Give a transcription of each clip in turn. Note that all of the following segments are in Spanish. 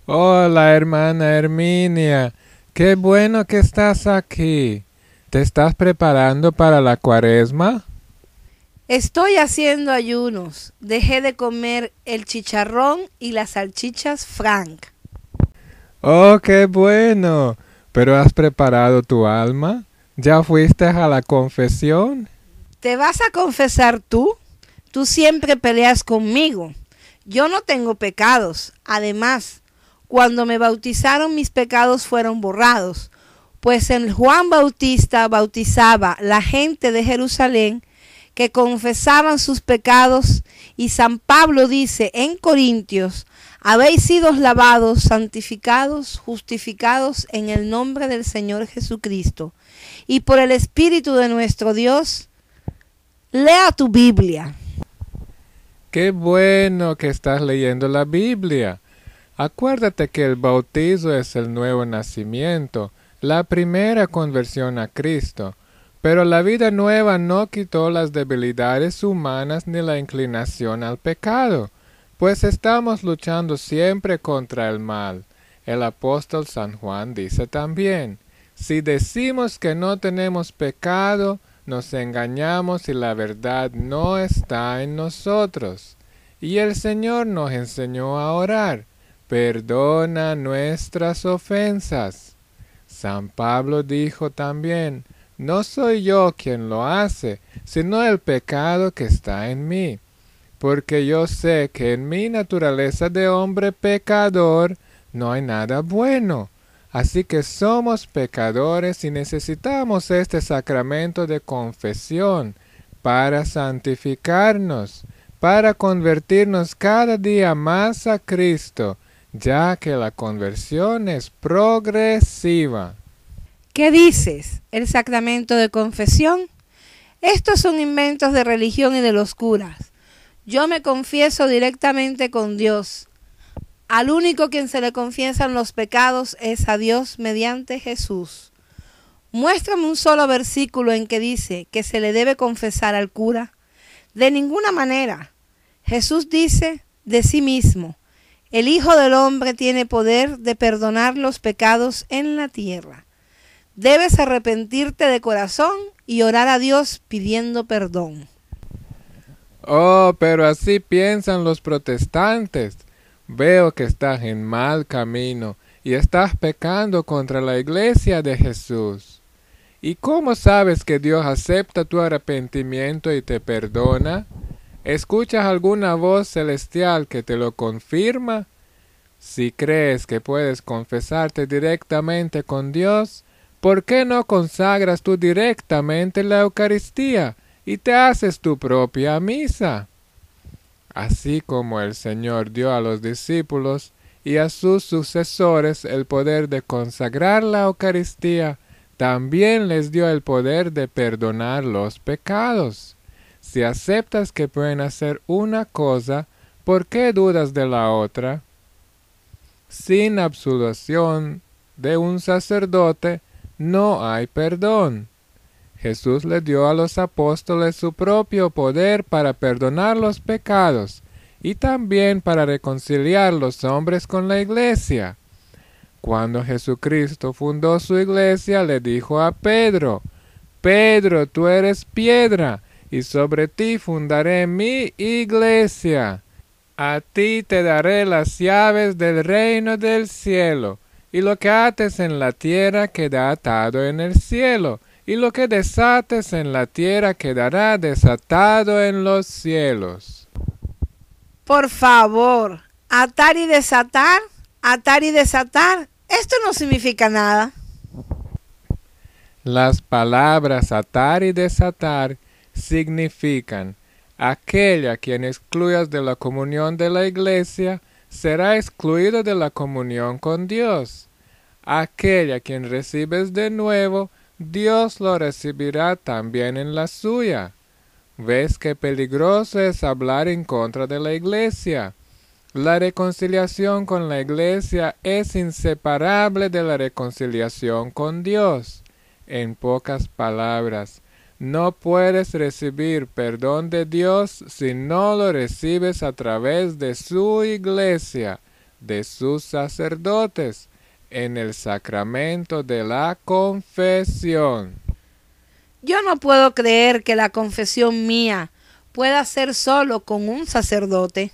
Hola, hermana Herminia. Qué bueno que estás aquí. ¿Te estás preparando para la cuaresma? Estoy haciendo ayunos. Dejé de comer el chicharrón y las salchichas Frank. Oh, qué bueno. ¿Pero has preparado tu alma? ¿Ya fuiste a la confesión? ¿Te vas a confesar tú? Tú siempre peleas conmigo. Yo no tengo pecados. Además, cuando me bautizaron mis pecados fueron borrados, pues el Juan Bautista bautizaba la gente de Jerusalén que confesaban sus pecados, y San Pablo dice en Corintios: habéis sido lavados, santificados, justificados en el nombre del Señor Jesucristo y por el Espíritu de nuestro Dios. Lea tu Biblia. Qué bueno que estás leyendo la Biblia. Acuérdate que el bautizo es el nuevo nacimiento, la primera conversión a Cristo. Pero la vida nueva no quitó las debilidades humanas ni la inclinación al pecado, pues estamos luchando siempre contra el mal. El apóstol San Juan dice también: si decimos que no tenemos pecado, nos engañamos y la verdad no está en nosotros. Y el Señor nos enseñó a orar: perdona nuestras ofensas. San Pablo dijo también: no soy yo quien lo hace, sino el pecado que está en mí, porque yo sé que en mi naturaleza de hombre pecador no hay nada bueno. Así que somos pecadores y necesitamos este sacramento de confesión para santificarnos, para convertirnos cada día más a Cristo, ya que la conversión es progresiva. ¿Qué dices? ¿El sacramento de confesión? Estos son inventos de religión y de los curas. Yo me confieso directamente con Dios. Al único quien se le confiesan los pecados es a Dios mediante Jesús. Muéstrame un solo versículo en que dice que se le debe confesar al cura. De ninguna manera. Jesús dice de sí mismo: el Hijo del Hombre tiene poder de perdonar los pecados en la tierra. Debes arrepentirte de corazón y orar a Dios pidiendo perdón. Oh, pero así piensan los protestantes. Veo que estás en mal camino y estás pecando contra la iglesia de Jesús. ¿Y cómo sabes que Dios acepta tu arrepentimiento y te perdona? ¿Escuchas alguna voz celestial que te lo confirma? Si crees que puedes confesarte directamente con Dios, ¿por qué no consagras tú directamente la Eucaristía y te haces tu propia misa? Así como el Señor dio a los discípulos y a sus sucesores el poder de consagrar la Eucaristía, también les dio el poder de perdonar los pecados. Si aceptas que pueden hacer una cosa, ¿por qué dudas de la otra? Sin absolución de un sacerdote no hay perdón. Jesús le dio a los apóstoles su propio poder para perdonar los pecados y también para reconciliar los hombres con la iglesia. Cuando Jesucristo fundó su iglesia, le dijo a Pedro: Pedro, tú eres piedra, y sobre ti fundaré mi iglesia. A ti te daré las llaves del reino del cielo, y lo que ates en la tierra queda atado en el cielo, y lo que desates en la tierra quedará desatado en los cielos. Por favor, atar y desatar, esto no significa nada. Las palabras atar y desatar significan: aquella a quien excluyas de la comunión de la iglesia será excluido de la comunión con Dios. Aquella a quien recibes de nuevo, Dios lo recibirá también en la suya. ¿Ves qué peligroso es hablar en contra de la iglesia? La reconciliación con la iglesia es inseparable de la reconciliación con Dios. En pocas palabras, no puedes recibir perdón de Dios si no lo recibes a través de su iglesia, de sus sacerdotes en el sacramento de la confesión. Yo no puedo creer que la confesión mía pueda ser solo con un sacerdote.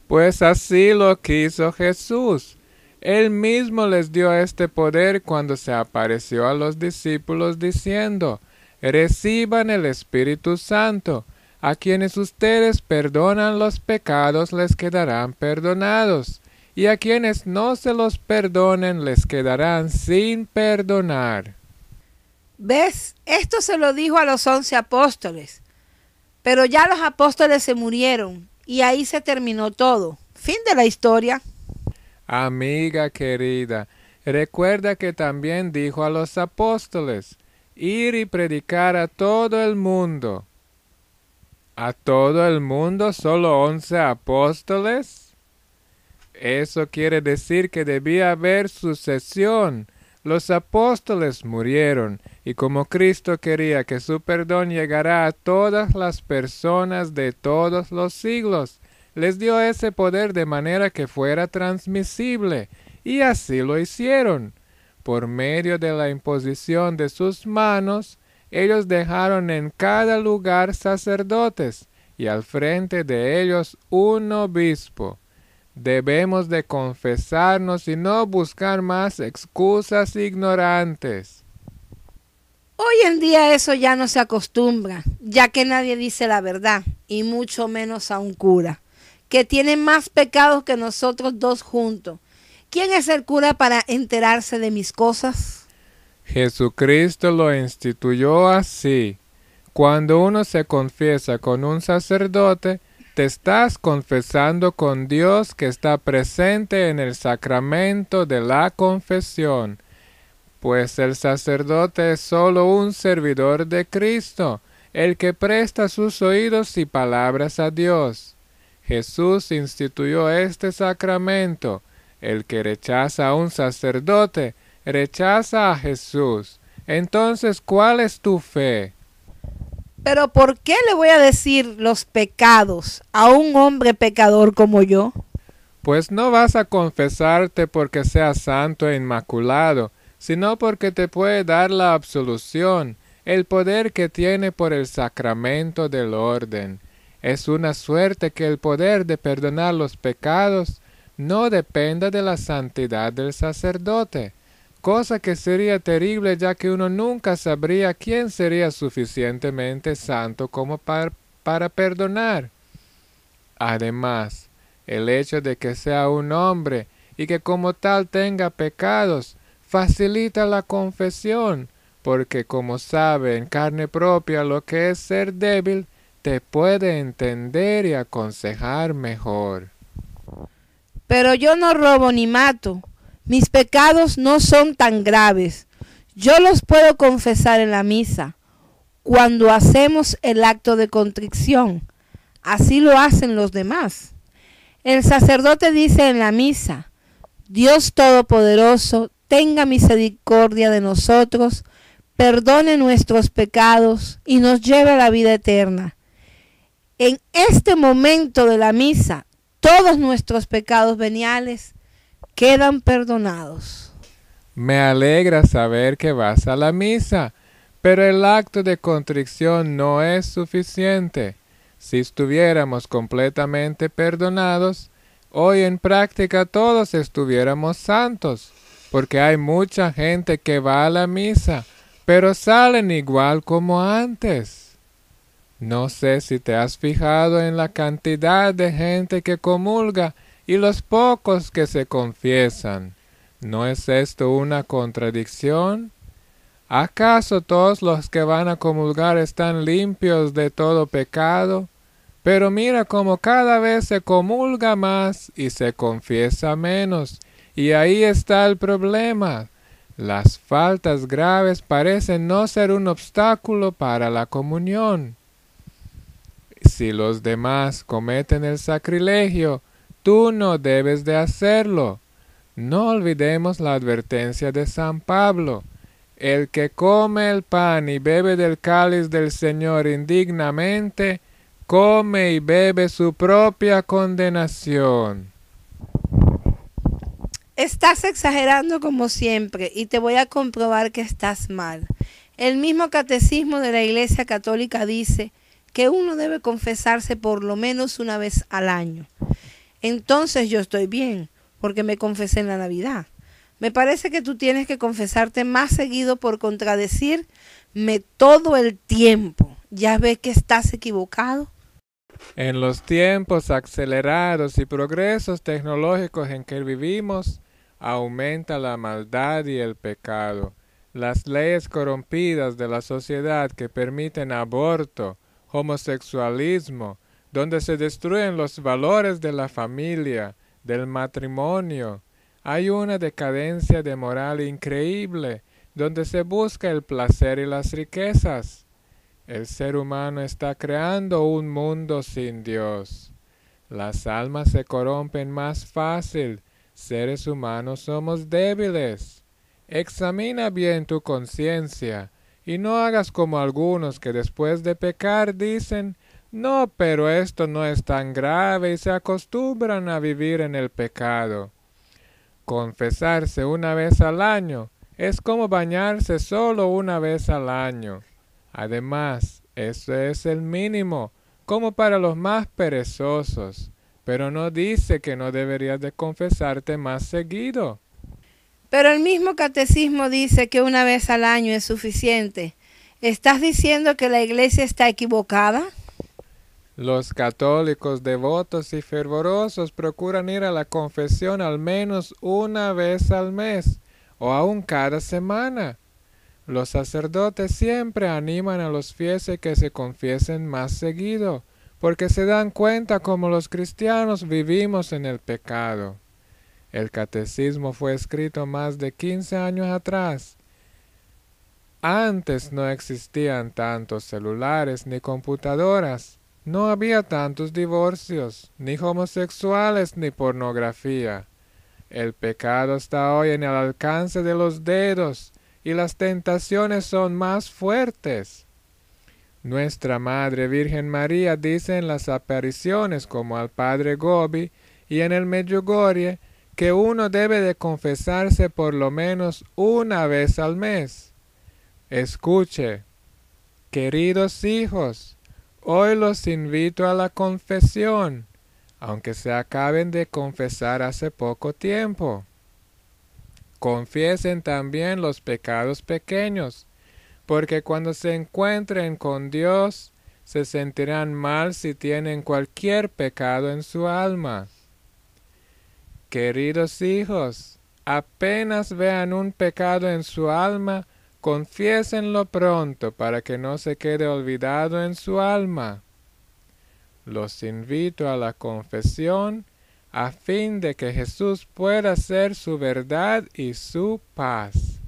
Pues así lo quiso Jesús. Él mismo les dio este poder cuando se apareció a los discípulos diciendo: reciban el Espíritu Santo. A quienes ustedes perdonan los pecados les quedarán perdonados, y a quienes no se los perdonen les quedarán sin perdonar. ¿Ves? Esto se lo dijo a los 11 apóstoles. Pero ya los apóstoles se murieron y ahí se terminó todo. Fin de la historia. Amiga querida, recuerda que también dijo a los apóstoles: ir y predicar a todo el mundo. ¿A todo el mundo solo 11 apóstoles? Eso quiere decir que debía haber sucesión. Los apóstoles murieron, y como Cristo quería que su perdón llegara a todas las personas de todos los siglos, les dio ese poder de manera que fuera transmisible, y así lo hicieron. Por medio de la imposición de sus manos, ellos dejaron en cada lugar sacerdotes, y al frente de ellos un obispo. Debemos de confesarnos y no buscar más excusas ignorantes. Hoy en día eso ya no se acostumbra, ya que nadie dice la verdad, y mucho menos a un cura, que tiene más pecados que nosotros dos juntos. ¿Quién es el cura para enterarse de mis cosas? Jesucristo lo instituyó así. Cuando uno se confiesa con un sacerdote, te estás confesando con Dios que está presente en el sacramento de la confesión, pues el sacerdote es solo un servidor de Cristo, el que presta sus oídos y palabras a Dios. Jesús instituyó este sacramento. El que rechaza a un sacerdote, rechaza a Jesús. Entonces, ¿cuál es tu fe? Pero ¿por qué le voy a decir los pecados a un hombre pecador como yo? Pues no vas a confesarte porque seas santo e inmaculado, sino porque te puede dar la absolución, el poder que tiene por el sacramento del orden. Es una suerte que el poder de perdonar los pecados no dependa de la santidad del sacerdote, cosa que sería terrible ya que uno nunca sabría quién sería suficientemente santo como para perdonar. Además, el hecho de que sea un hombre y que como tal tenga pecados facilita la confesión, porque como sabe en carne propia lo que es ser débil, te puede entender y aconsejar mejor. Pero yo no robo ni mato. Mis pecados no son tan graves. Yo los puedo confesar en la misa, cuando hacemos el acto de contrición. Así lo hacen los demás. El sacerdote dice en la misa: Dios Todopoderoso, tenga misericordia de nosotros, perdone nuestros pecados y nos lleve a la vida eterna. En este momento de la misa, todos nuestros pecados veniales quedan perdonados. Me alegra saber que vas a la misa, pero el acto de contrición no es suficiente. Si estuviéramos completamente perdonados, hoy en práctica todos estuviéramos santos, porque hay mucha gente que va a la misa, pero salen igual como antes. No sé si te has fijado en la cantidad de gente que comulga y los pocos que se confiesan. ¿No es esto una contradicción? ¿Acaso todos los que van a comulgar están limpios de todo pecado? Pero mira cómo cada vez se comulga más y se confiesa menos, y ahí está el problema. Las faltas graves parecen no ser un obstáculo para la comunión. Si los demás cometen el sacrilegio, tú no debes de hacerlo. No olvidemos la advertencia de San Pablo: el que come el pan y bebe del cáliz del Señor indignamente, come y bebe su propia condenación. Estás exagerando como siempre y te voy a comprobar que estás mal. El mismo catecismo de la Iglesia Católica dice que uno debe confesarse por lo menos una vez al año. Entonces yo estoy bien, porque me confesé en la Navidad. Me parece que tú tienes que confesarte más seguido por contradecirme todo el tiempo. ¿Ya ves que estás equivocado? En los tiempos acelerados y progresos tecnológicos en que vivimos, aumenta la maldad y el pecado. Las leyes corrompidas de la sociedad que permiten aborto, homosexualismo, donde se destruyen los valores de la familia, del matrimonio. Hay una decadencia de moral increíble, donde se busca el placer y las riquezas. El ser humano está creando un mundo sin Dios. Las almas se corrompen más fácil. Seres humanos somos débiles. Examina bien tu conciencia y no hagas como algunos que después de pecar dicen, no, pero esto no es tan grave y se acostumbran a vivir en el pecado. Confesarse una vez al año es como bañarse solo una vez al año. Además, eso es el mínimo, como para los más perezosos, pero no dice que no deberías de confesarte más seguido. Pero el mismo catecismo dice que una vez al año es suficiente. ¿Estás diciendo que la Iglesia está equivocada? Los católicos devotos y fervorosos procuran ir a la confesión al menos una vez al mes, o aún cada semana. Los sacerdotes siempre animan a los fieles que se confiesen más seguido, porque se dan cuenta como los cristianos vivimos en el pecado. El catecismo fue escrito más de 15 años atrás. Antes no existían tantos celulares ni computadoras. No había tantos divorcios, ni homosexuales, ni pornografía. El pecado está hoy en el alcance de los dedos y las tentaciones son más fuertes. Nuestra Madre Virgen María dice en las apariciones como al Padre Gobi y en el Medjugorje que uno debe de confesarse por lo menos una vez al mes. Escuche, queridos hijos, hoy los invito a la confesión, aunque se acaben de confesar hace poco tiempo. Confiesen también los pecados pequeños, porque cuando se encuentren con Dios, se sentirán mal si tienen cualquier pecado en su alma. Queridos hijos, apenas vean un pecado en su alma, confiésenlo pronto para que no se quede olvidado en su alma. Los invito a la confesión a fin de que Jesús pueda ser su verdad y su paz.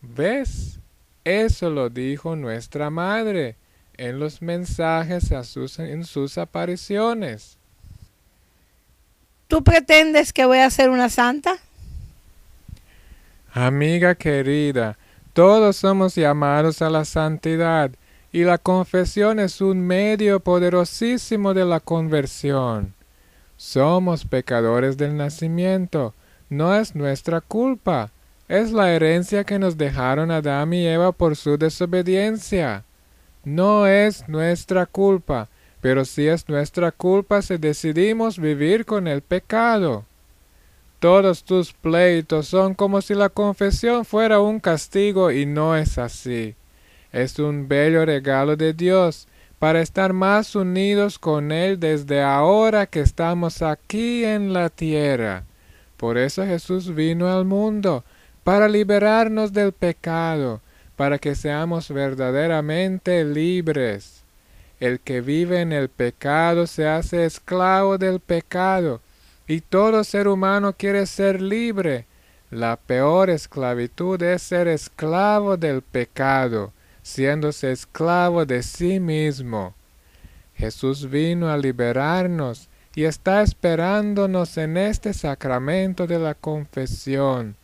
¿Ves? Eso lo dijo nuestra Madre en los mensajes en sus apariciones. ¿Tú pretendes que voy a ser una santa? Amiga querida, todos somos llamados a la santidad y la confesión es un medio poderosísimo de la conversión. Somos pecadores del nacimiento, no es nuestra culpa, es la herencia que nos dejaron Adán y Eva por su desobediencia. No es nuestra culpa, pero sí es nuestra culpa si decidimos vivir con el pecado. Todos tus pleitos son como si la confesión fuera un castigo y no es así. Es un bello regalo de Dios para estar más unidos con Él desde ahora que estamos aquí en la tierra. Por eso Jesús vino al mundo, para liberarnos del pecado, para que seamos verdaderamente libres. El que vive en el pecado se hace esclavo del pecado, y todo ser humano quiere ser libre. La peor esclavitud es ser esclavo del pecado, siéndose esclavo de sí mismo. Jesús vino a liberarnos y está esperándonos en este sacramento de la confesión,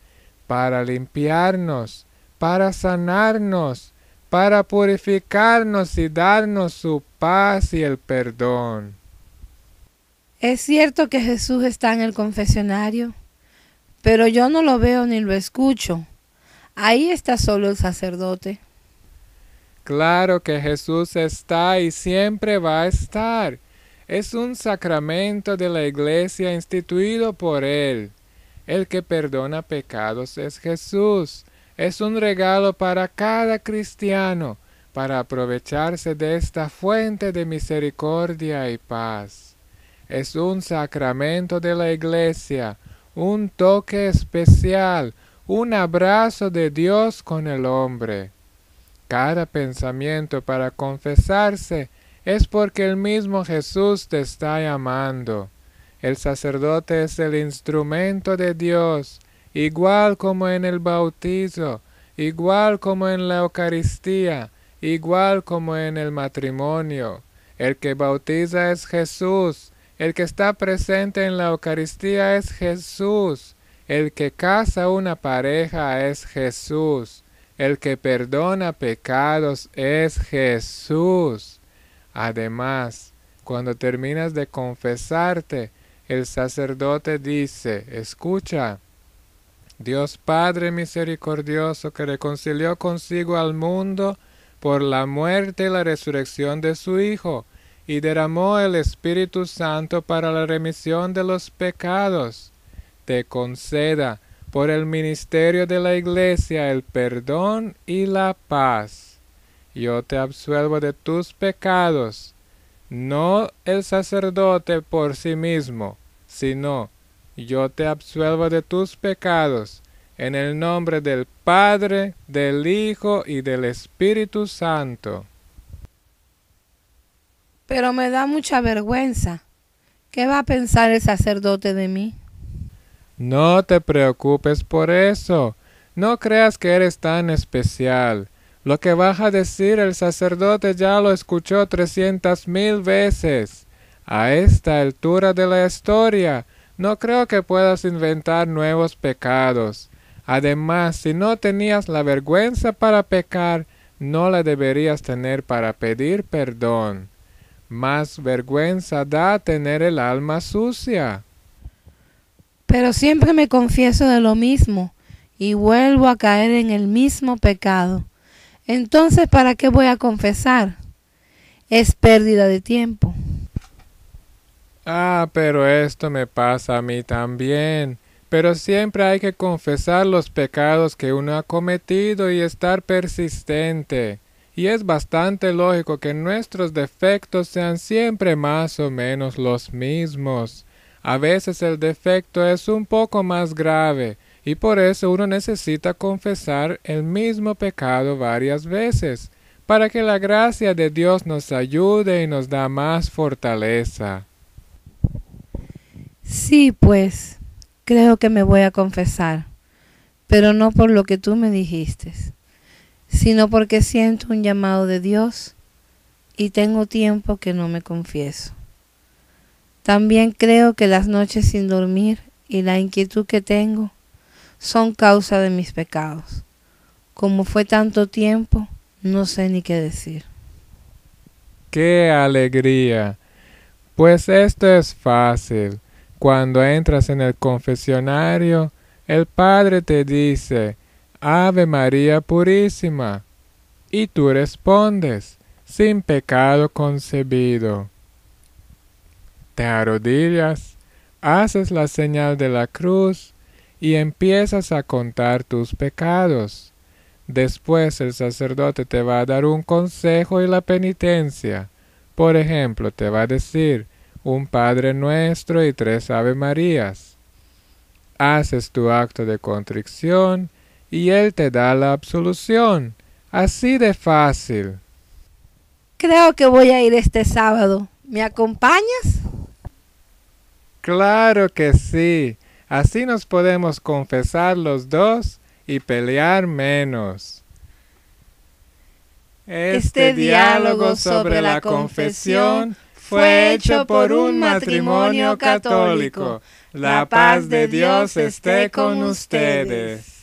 para limpiarnos, para sanarnos, para purificarnos y darnos su paz y el perdón. Es cierto que Jesús está en el confesionario, pero yo no lo veo ni lo escucho. Ahí está solo el sacerdote. Claro que Jesús está y siempre va a estar. Es un sacramento de la Iglesia instituido por Él. El que perdona pecados es Jesús. Es un regalo para cada cristiano, para aprovecharse de esta fuente de misericordia y paz. Es un sacramento de la Iglesia, un toque especial, un abrazo de Dios con el hombre. Cada pensamiento para confesarse es porque el mismo Jesús te está llamando. El sacerdote es el instrumento de Dios, igual como en el bautizo, igual como en la Eucaristía, igual como en el matrimonio. El que bautiza es Jesús, el que está presente en la Eucaristía es Jesús, el que casa una pareja es Jesús, el que perdona pecados es Jesús. Además, cuando terminas de confesarte, el sacerdote dice, escucha, Dios Padre misericordioso que reconcilió consigo al mundo por la muerte y la resurrección de su Hijo, y derramó el Espíritu Santo para la remisión de los pecados, te conceda por el ministerio de la Iglesia el perdón y la paz. Yo te absuelvo de tus pecados, no el sacerdote por sí mismo, sino yo te absuelvo de tus pecados, en el nombre del Padre, del Hijo y del Espíritu Santo. Pero me da mucha vergüenza. ¿Qué va a pensar el sacerdote de mí? No te preocupes por eso. No creas que eres tan especial. Lo que vas a decir el sacerdote ya lo escuchó 300,000 veces. A esta altura de la historia, no creo que puedas inventar nuevos pecados. Además, si no tenías la vergüenza para pecar, no la deberías tener para pedir perdón. Más vergüenza da tener el alma sucia. Pero siempre me confieso de lo mismo y vuelvo a caer en el mismo pecado. Entonces, ¿para qué voy a confesar? Es pérdida de tiempo. Pero esto me pasa a mí también. Pero siempre hay que confesar los pecados que uno ha cometido y estar persistente. Y es bastante lógico que nuestros defectos sean siempre más o menos los mismos. A veces el defecto es un poco más grave y por eso uno necesita confesar el mismo pecado varias veces, para que la gracia de Dios nos ayude y nos da más fortaleza. Sí, pues, creo que me voy a confesar, pero no por lo que tú me dijiste, sino porque siento un llamado de Dios y tengo tiempo que no me confieso. También creo que las noches sin dormir y la inquietud que tengo son causa de mis pecados. Como fue tanto tiempo, no sé ni qué decir. ¡Qué alegría! Pues esto es fácil. Cuando entras en el confesionario, el Padre te dice, Ave María Purísima, y tú respondes, sin pecado concebido. Te arrodillas, haces la señal de la cruz y empiezas a contar tus pecados. Después el sacerdote te va a dar un consejo y la penitencia. Por ejemplo, te va a decir un Padre Nuestro y 3 Ave Marías. Haces tu acto de contrición y Él te da la absolución. Así de fácil. Creo que voy a ir este sábado. ¿Me acompañas? Claro que sí. Así nos podemos confesar los dos y pelear menos. Este diálogo sobre la confesión fue hecho por un matrimonio católico. La paz de Dios esté con ustedes.